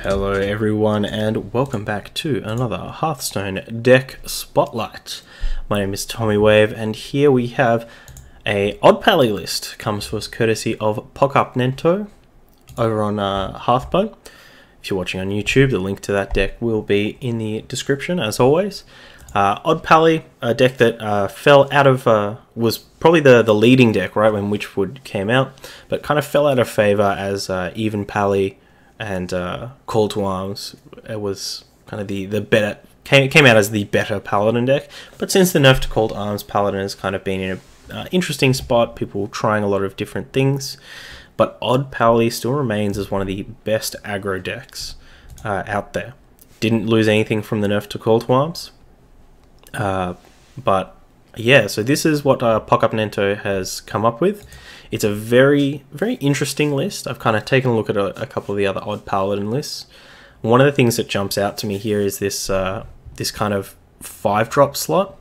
Hello everyone and welcome back to another Hearthstone deck spotlight. My name is Tommy Wave and here we have a Odd Pally list. Comes to us courtesy of Pokapnento over on Hearthstone. If you're watching on YouTube, the link to that deck will be in the description as always. Odd Pally, a deck that fell out of, was probably the leading deck right when Witchwood came out, but kind of fell out of favour as Even Pally and Call to Arms. It was kind of the better, came out as the better Paladin deck, but since the nerf to Call to Arms, Paladin has kind of been in an interesting spot, people trying a lot of different things, but Odd Pally still remains as one of the best aggro decks out there. Didn't lose anything from the nerf to Call to Arms, but yeah, so this is what Pokapnento has come up with. It's a very, very interesting list. I've kind of taken a look at a couple of the other Odd Paladin lists. One of the things that jumps out to me here is this this kind of 5-drop slot,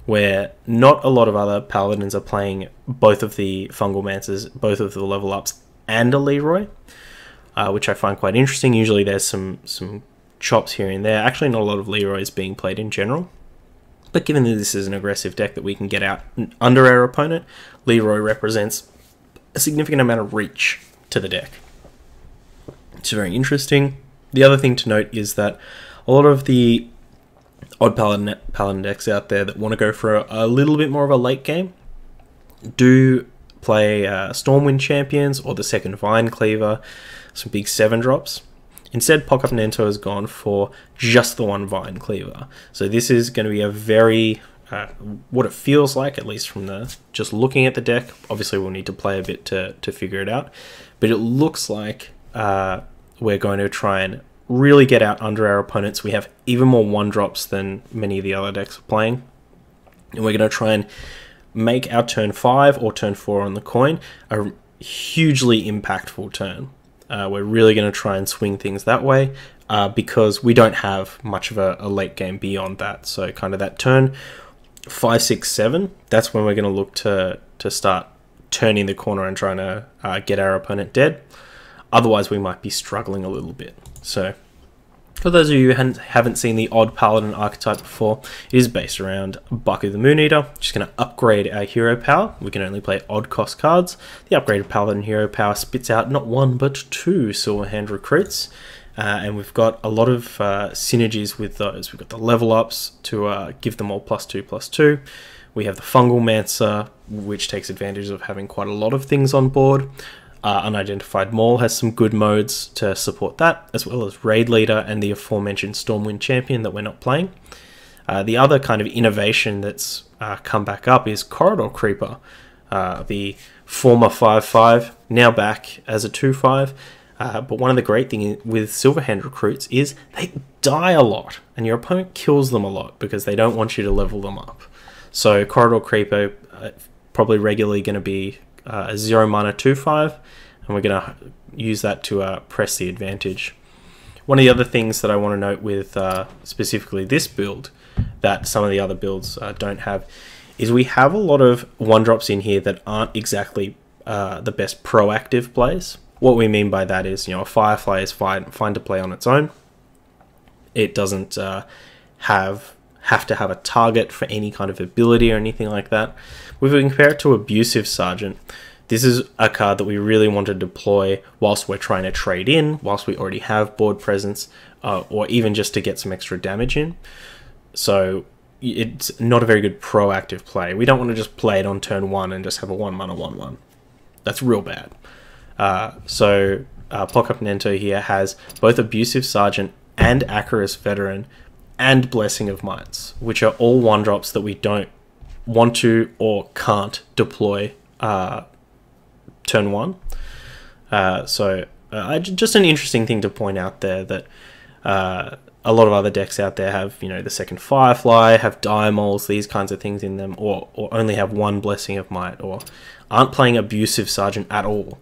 where not a lot of other Paladins are playing both of the Fungal Mancers, both of the level ups, and a Leroy, which I find quite interesting. Usually there's some chops here and there. Actually, not a lot of Leroys being played in general. But given that this is an aggressive deck that we can get out under our opponent, Leroy represents a significant amount of reach to the deck. It's very interesting. The other thing to note is that a lot of the Odd Paladin decks out there that want to go for a little bit more of a late game do play Stormwind Champions or the second Vine Cleaver, some big 7-drops. Instead, Pokapnento has gone for just the one Vine Cleaver. So this is going to be a very, what it feels like, at least from just looking at the deck. Obviously, we'll need to play a bit to figure it out. But it looks like we're going to try and really get out under our opponents. We have even more 1-drops than many of the other decks are playing. And we're going to try and make our turn 5 or turn 4 on the coin a hugely impactful turn. We're really going to try and swing things that way because we don't have much of a late game beyond that. So kind of that turn 5, 6, 7, that's when we're going to look to start turning the corner and trying to get our opponent dead. Otherwise, we might be struggling a little bit. So for those of you who haven't seen the Odd Paladin archetype before, it is based around Baku the Moon Eater. Just going to upgrade our hero power. We can only play odd cost cards. The upgraded Paladin hero power spits out not 1 but 2 Silver Hand recruits. And we've got a lot of synergies with those. We've got the level ups to give them all +2/+2. We have the Fungal Mancer, which takes advantage of having quite a lot of things on board. Unidentified Maul has some good modes to support that, as well as Raid Leader and the aforementioned Stormwind Champion that we're not playing. The other kind of innovation that's come back up is Corridor Creeper, the former 5/5, now back as a 2/5. But one of the great things with Silverhand recruits is they die a lot, and your opponent kills them a lot because they don't want you to level them up. So Corridor Creeper probably regularly going to be a 0 mana 2/5, and we're going to use that to press the advantage. One of the other things that I want to note with specifically this build that some of the other builds don't have is we have a lot of 1-drops in here that aren't exactly the best proactive plays. What we mean by that is, a Firefly is fine to play on its own. It doesn't have to have a target for any kind of ability or anything like that. If we compare it to Abusive Sergeant, this is a card that we really want to deploy whilst we're trying to trade in, whilst we already have board presence, or even just to get some extra damage in. So it's not a very good proactive play. We don't want to just play it on turn 1 and just have a 1 mana 1/1. That's real bad. So Pokapnento here has both Abusive Sergeant and Acarus Veteran and Blessing of Mites, which are all 1-drops that we don't want to or can't deploy turn 1. Just an interesting thing to point out there that a lot of other decks out there have, the second Firefly, have Diamoles, these kinds of things in them, or only have 1 Blessing of Might, or aren't playing Abusive Sergeant at all.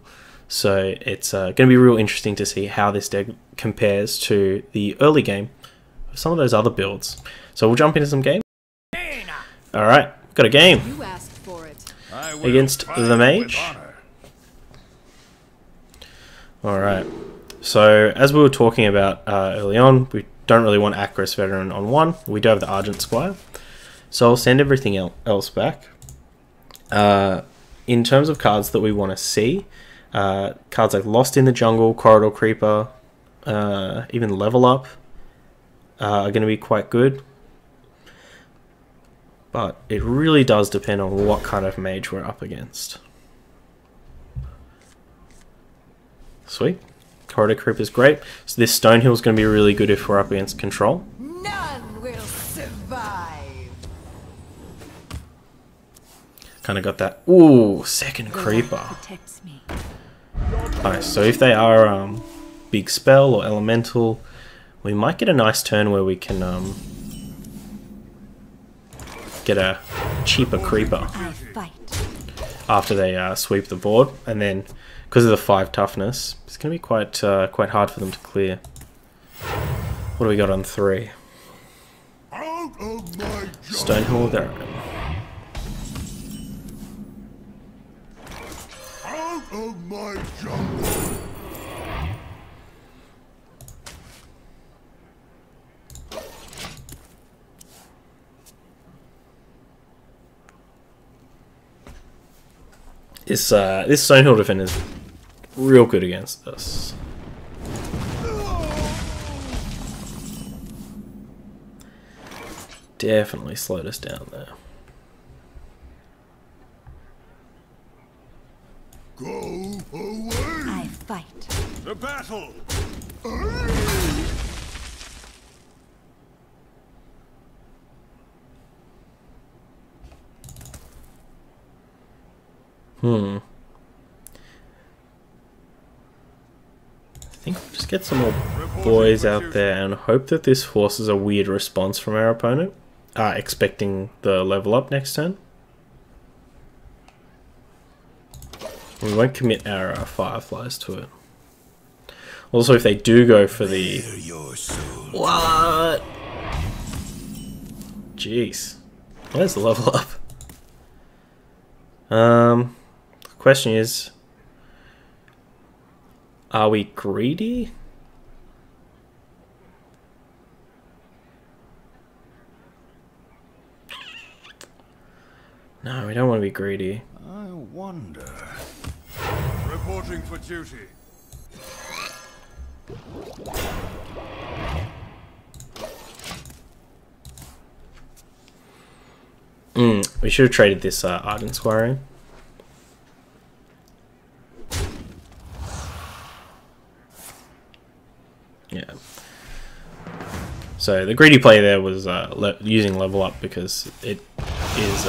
So it's going to be real interesting to see how this deck compares to the early game of some of those other builds. So we'll jump into some games. Alright, got a game against the Mage. Alright, So as we were talking about early on, we don't really want Acris Veteran on 1. We do have the Argent Squire. So I'll send everything else back. In terms of cards that we want to see, cards like Lost in the Jungle, Corridor Creeper, even Level Up are going to be quite good. But it really does depend on what kind of mage we're up against. Sweet. Corridor Creeper is great. So this Stonehill is going to be really good if we're up against control. None will survive. Kind of got that. Ooh, second Creeper. Protects me. Nice. So if they are big spell or elemental, we might get a nice turn where we can get a cheaper Creeper after they sweep the board, and then because of the 5 toughness, it's going to be quite hard for them to clear. What do we got on 3? Stonehill there. Out of my jungle. This Stonehill defender is real good against us. Definitely slowed us down there. Go away. I fight. The battle. I think we'll just get some more boys out there and hope that this forces a weird response from our opponent, expecting the level up next turn. We won't commit our Fireflies to it. Also, if they do go for the... What? Jeez. Where's the level up? The question is... Are we greedy? No, we don't want to be greedy. I wonder. Reporting for duty. We should have traded this Ardent Squire in. Yeah. So the greedy play there was using level up because it is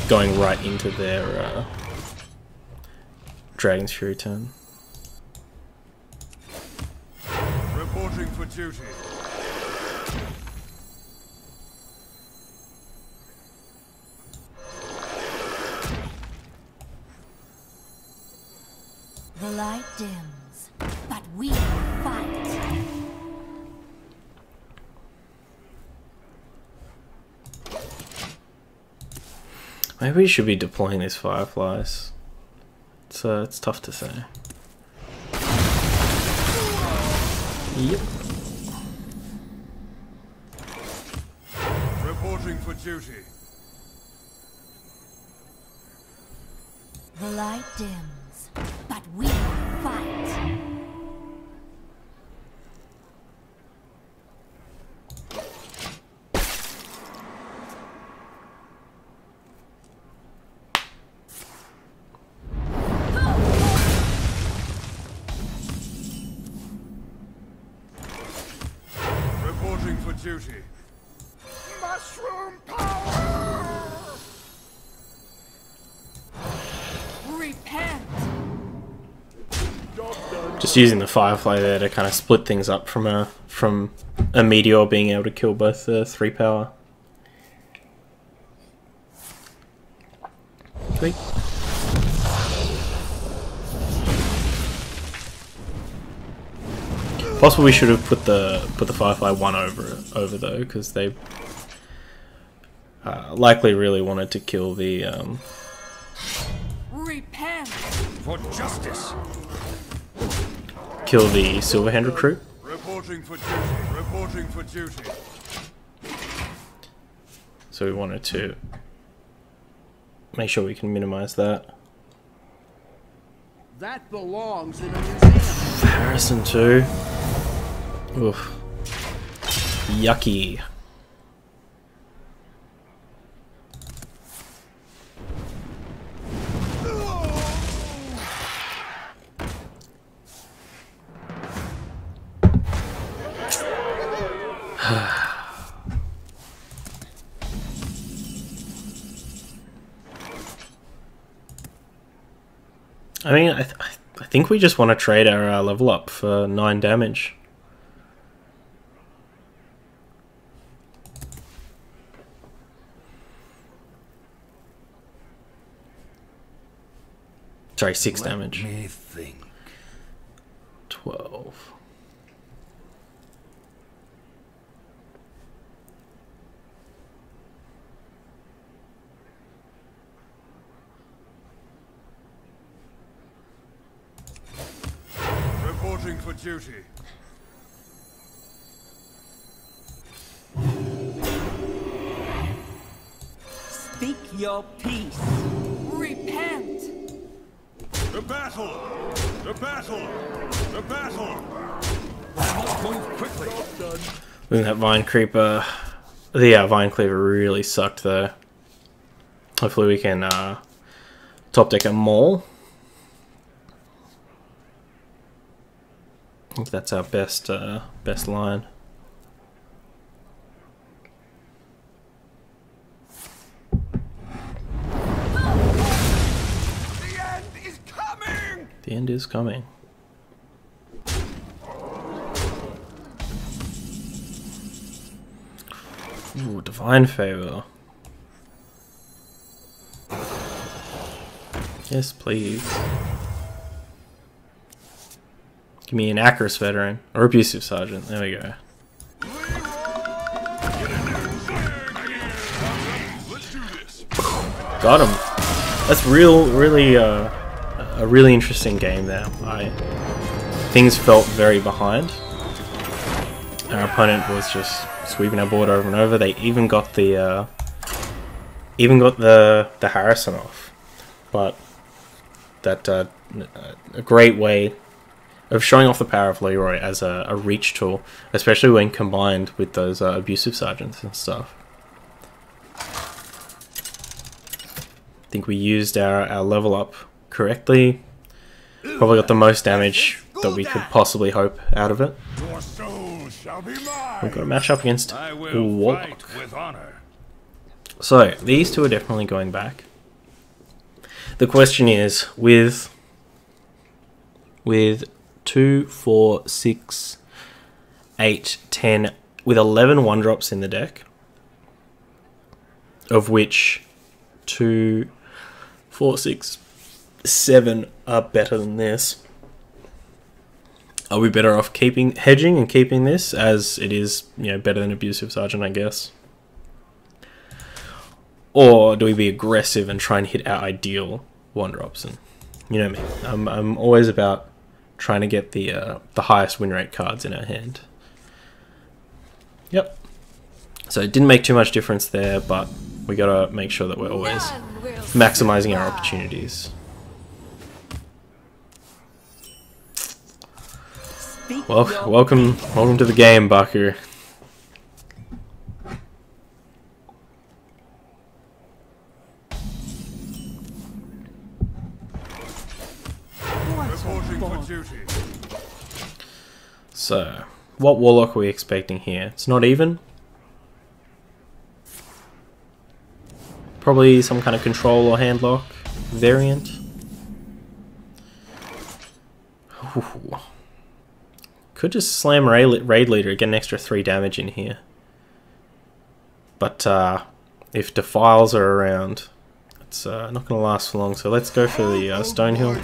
going right into their Dragon's Fury turn. Reporting for duty. The light dims, but we fight. Maybe we should be deploying these Fireflies. It's tough to say. Yep. Reporting for duty. The light dims, but we fight. Reporting for duty. Mushroom power! Repent. Just using the Firefly there to kind of split things up from a Meteor being able to kill both the 3 power. Sweet. Possibly we should have put the Firefly 1 over though, because they likely really wanted to kill the Repent. For justice. kill the Silverhand recruit. Reporting for duty. Reporting for duty. So we wanted to make sure we can minimize that. That belongs in a museum. Harrison too. Oof. Yucky. I mean, I think we just want to trade our level up for 9 damage. Sorry, 6 damage. Let me think. 12. Reporting for duty. Speak your peace. Repent! The battle! The battle! The battle! Move quickly. I think that Vine Creeper... The Vine Cleaver really sucked though. Hopefully we can top deck a Maul. I think that's our best best line. The end is coming! The end is coming. Ooh, Divine Favor. Yes, please. Give me an Acris Veteran. Or Abusive Sergeant. There we go. Got him. That's really a really interesting game there. Things felt very behind. Our opponent was just sweeping our board over and over. They even got the Harrison off, but that a great way of showing off the power of Leroy as a reach tool, especially when combined with those abusive sergeants and stuff. I think we used our level up correctly. Probably got the most damage that we could possibly hope out of it. Your soul shall be mine. We've got a match up against Warlock. Warlock. With honor. So these two are definitely going back. The question is, with 2, 4, 6, 8, 10, with 11 1-drops in the deck, of which 2, 4, 6, 7 are better than this, are we better off hedging and keeping this, as it is, you know, better than Abusive Sergeant, I guess? Or do we be aggressive and try and hit our ideal 1-drops? And you know me, I'm always about trying to get the highest win rate cards in our hand. Yep. So it didn't make too much difference there, but we gotta make sure that we're always maximizing our opportunities. Well, welcome to the game, Baku. Reporting for duty. So, what Warlock are we expecting here? It's not even. Probably some kind of control or handlock variant. Ooh. Could just slam Raid Leader, get an extra 3 damage in here. But if Defiles are around, it's not going to last for long. So let's go for the Stonehill.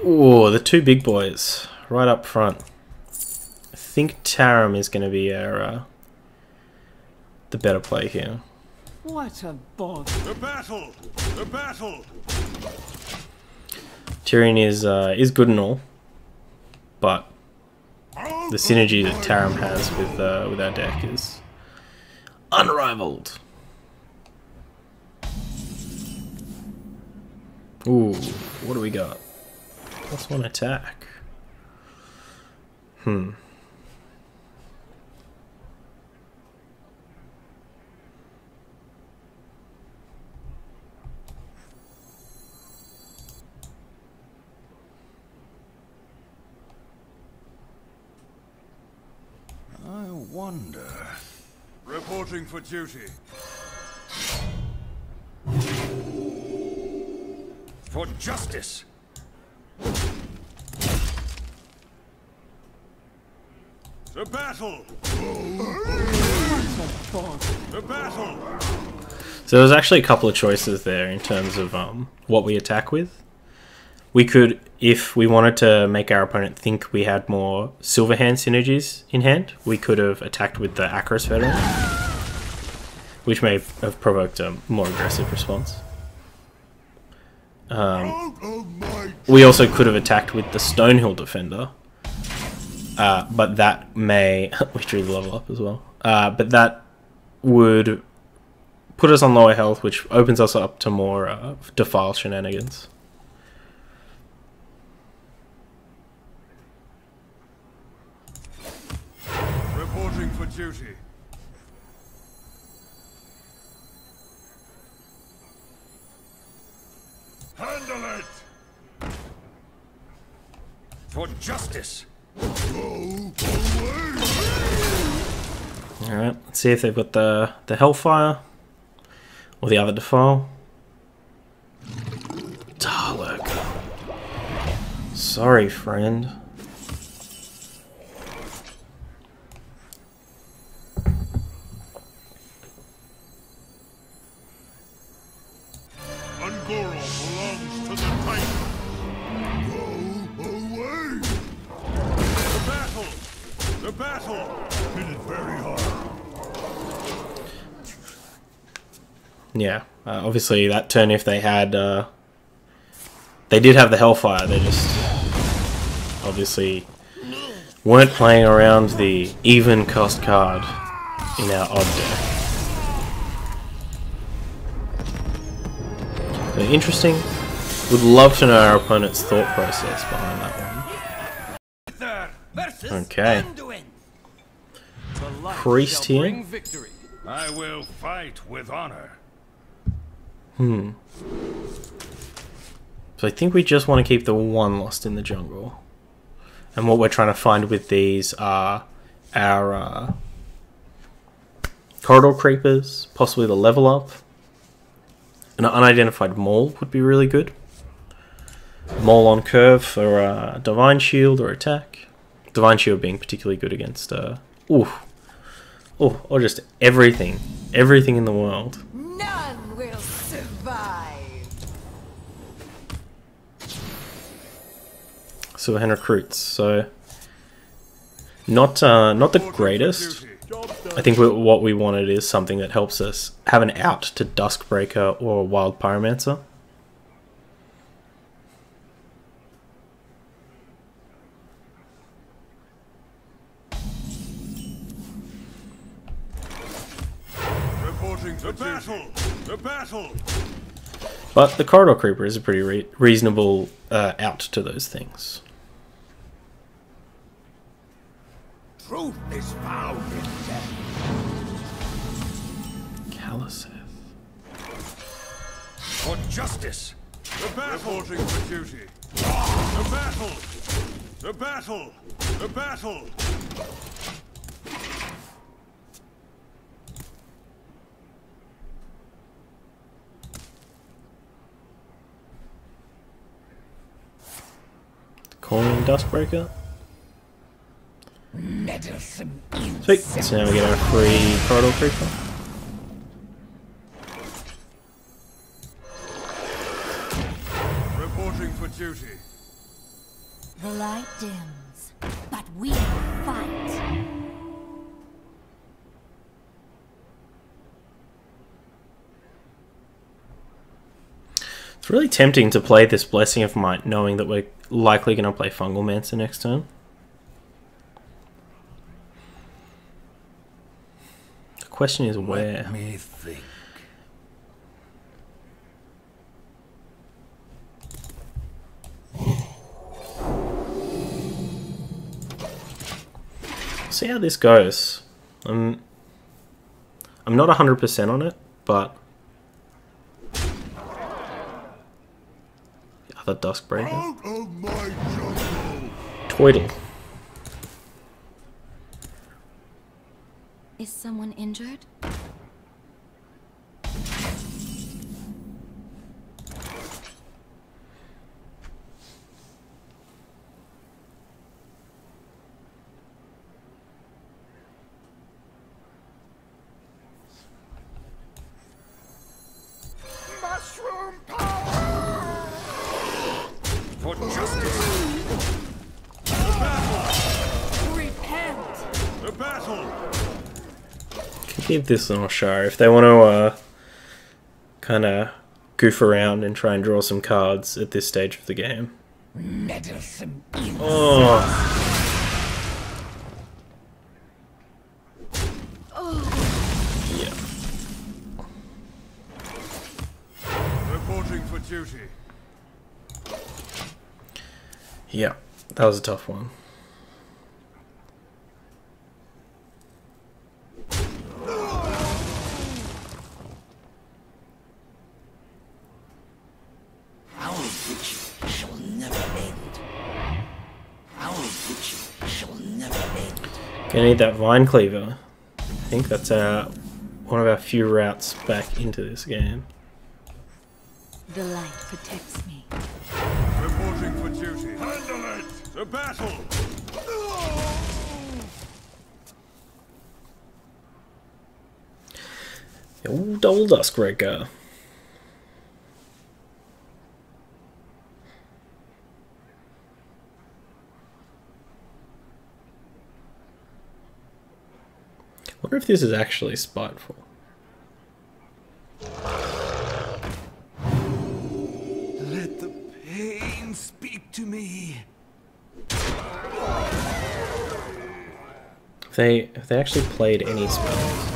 Ooh, the 2 big boys right up front. I think Tarim is going to be our the better play here. What a bother. The battle! The battle! Tyrion is good and all, but the synergy that Tarim has with our deck is unrivaled. Ooh, what do we got? +1 attack. I wonder. Reporting for duty. For justice. The battle. The battle. So there's actually a couple of choices there in terms of what we attack with. We could, if we wanted to make our opponent think we had more silver hand synergies in hand, we could have attacked with the Akros Veteran, which may have provoked a more aggressive response. We also could have attacked with the Stonehill Defender, but that may... we drew the level up as well. But that would put us on lower health, which opens us up to more Defile shenanigans. Reporting for duty. Handle it! For justice! Alright, let's see if they've got the Hellfire or the other Defile. Dalek. Sorry, friend. Ungoro belongs to the Titan. Go away! The battle! The battle! Hit it very hard. Yeah, obviously that turn, if they had... they did have the Hellfire, they just obviously weren't playing around the even cost card in our odd deck. So interesting. Would love to know our opponent's thought process behind that one. Okay. Priest here. I will fight with honor. So I think we just want to keep the one Lost in the Jungle. And what we're trying to find with these are our Corridor Creepers, possibly the level up. An unidentified Maul would be really good. Maul on curve for Divine Shield or attack. Divine Shield being particularly good against... or just everything. Everything in the world. None will survive. Silver Hand Recruits, so... Not the greatest. I think what we wanted is something that helps us have an out to Duskbreaker or Wild Pyromancer. Reporting to battle! The battle! But the Corridor Creeper is a pretty reasonable out to those things. Truth is found in death. Caliseth. For justice! The battle! Reporting for duty. The battle! The battle! The battle! Calling Duskbreaker. Meddlesome Sweet. So now we get our free Corridor Creeper. Reporting for duty. The light dims, but we fight. It's really tempting to play this Blessing of Might knowing that we're likely going to play Fungal Mancer next turn. question is where. Let me think. See how this goes. I'm not 100% on it, but the other Duskbreaker. Out of my jungle! Toidle. Is someone injured? Mushroom power! For justice! Repent! The battle! Give this one a shot if they want to kind of goof around and try and draw some cards at this stage of the game. Meddlesome Oh, yeah. Reporting for duty. Yeah, that was a tough one. Our vigil shall never end. Our vigil shall never end. Gonna need that Vine Cleaver. I think that's one of our few routes back into this game. The light protects me. Reporting for duty. Handle it! The battle! Oh, double Duskbreaker. Wonder if this is actually spiteful. Let the pain speak to me. If they actually played any spells.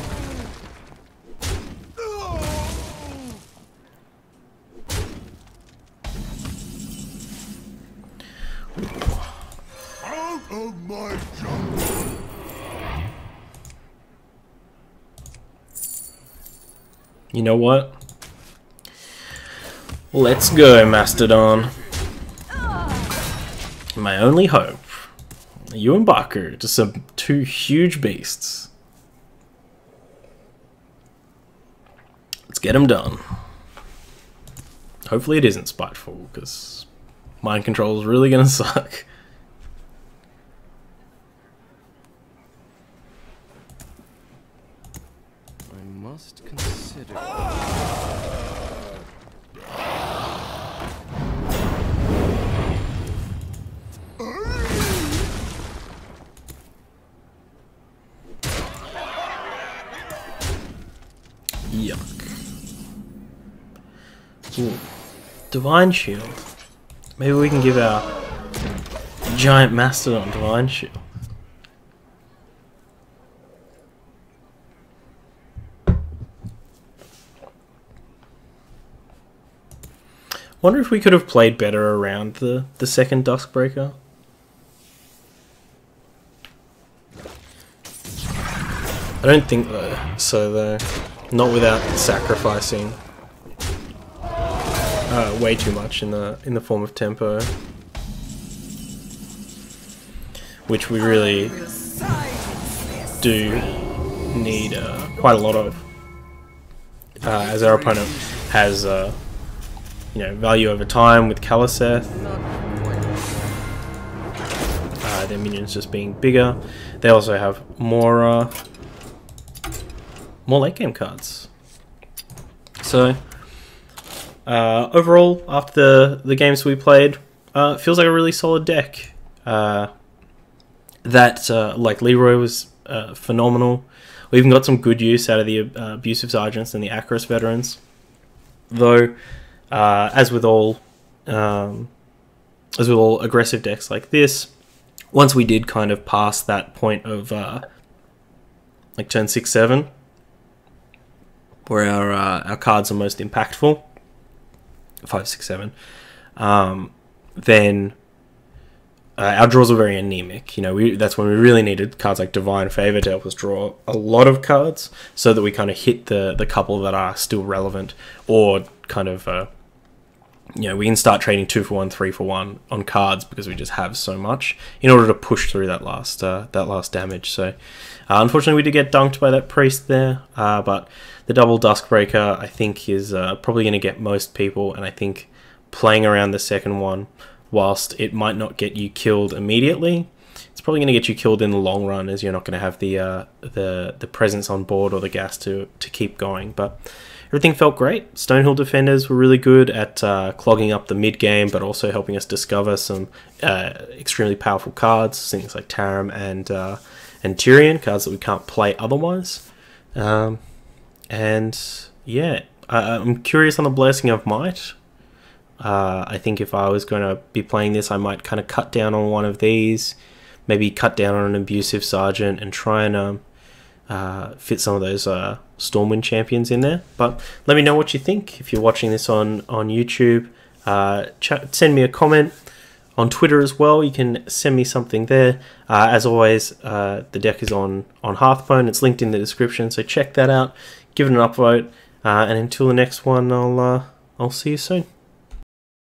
Out of my jungle! You know what? Let's go, Mastodon. My only hope. You and Baku, just some two huge beasts. Let's get them done. Hopefully it isn't spiteful, because mind control is really gonna suck. I must consider. Yuck. Ooh. Divine Shield. Maybe we can give our giant Mastodon Divine Shield. Wonder if we could have played better around the second Duskbreaker. I don't think so though. Not without sacrificing way too much in the form of tempo, which we really do need quite a lot of, as our opponent has value over time with Kaliseth. Their minions just being bigger. They also have more late game cards. So overall, after the games we played, it feels like a really solid deck. Like Leroy was phenomenal. We even got some good use out of the Abusive Sergeants and the Acros Veterans. Though, as with all aggressive decks like this, once we did kind of pass that point of like turn 6-7, where our cards are most impactful, 5, 6, 7, then our draws were very anemic. You know, that's when we really needed cards like Divine Favor to help us draw a lot of cards, so that we kind of hit the couple that are still relevant, or kind of you know, we can start trading 2 for 1, 3 for 1 on cards because we just have so much in order to push through that last damage. So unfortunately, we did get dunked by that priest there, but the double Duskbreaker I think is probably going to get most people, and I think playing around the second one, whilst it might not get you killed immediately, it's probably going to get you killed in the long run, as you're not going to have the presence on board or the gas to keep going. But everything felt great. Stonehill defenders were really good at clogging up the mid game, but also helping us discover some extremely powerful cards, things like Tarim and Tyrion, cards that we can't play otherwise. And yeah, I'm curious on the Blessing of Might. I think if I was going to be playing this, I might kind of cut down on one of these, maybe cut down on an Abusive Sergeant, and try and fit some of those Stormwind champions in there. But let me know what you think. If you're watching this on YouTube, send me a comment. On Twitter as well, you can send me something there. As always, the deck is on Hearthstone. It's linked in the description, so check that out. Give it an upvote. And until the next one, I'll see you soon.